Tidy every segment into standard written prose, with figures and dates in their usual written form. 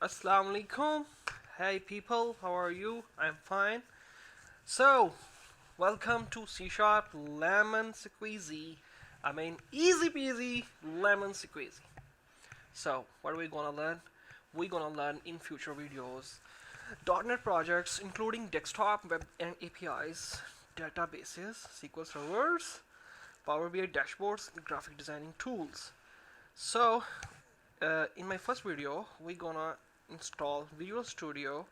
Assalamu alaikum. Hey people, how are you? I'm fine. So, welcome to C Sharp Lemon Squeezy. I mean, easy peasy lemon squeezy. So, what are we gonna learn? We're gonna learn in future videos .NET projects including desktop, web, and APIs, databases, SQL servers, Power BI dashboards, and graphic designing tools. So, in my first video, we're gonna install Visual Studio,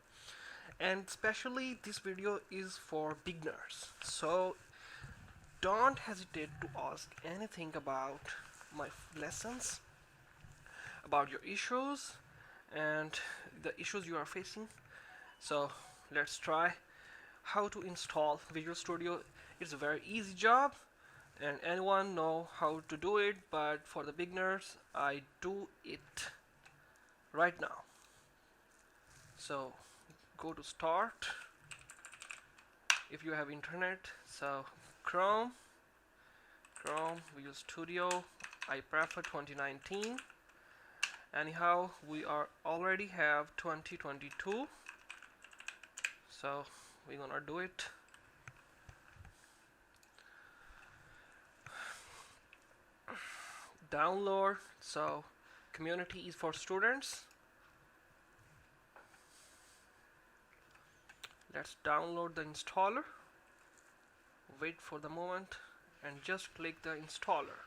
and especially this video is for beginners. So don't hesitate to ask anything about my lessons, about your issues, and the issues you are facing. So let's try how to install Visual Studio. It's a very easy job and anyone know how to do it, but for the beginners I do it right now. So go to start if you have internet. So Chrome, Visual Studio, I prefer 2019. Anyhow, we are already have 2022, so we're gonna do it. Download. So community is for students. Let's download the installer. Wait for the moment and just click the installer.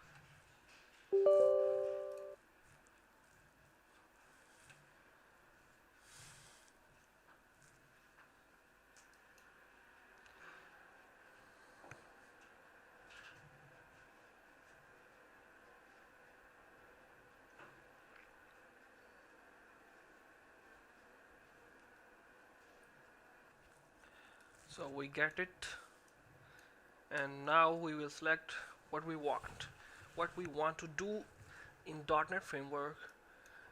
So we get it, and now we will select what we want to do in .NET framework,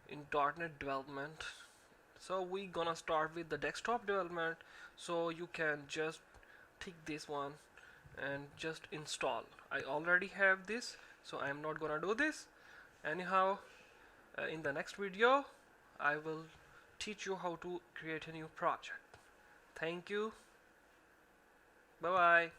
in .NET development. So we're gonna start with the desktop development, so you can just tick this one and just install. I already have this, so I'm not gonna do this. Anyhow, in the next video I will teach you how to create a new project. Thank you. Bye bye.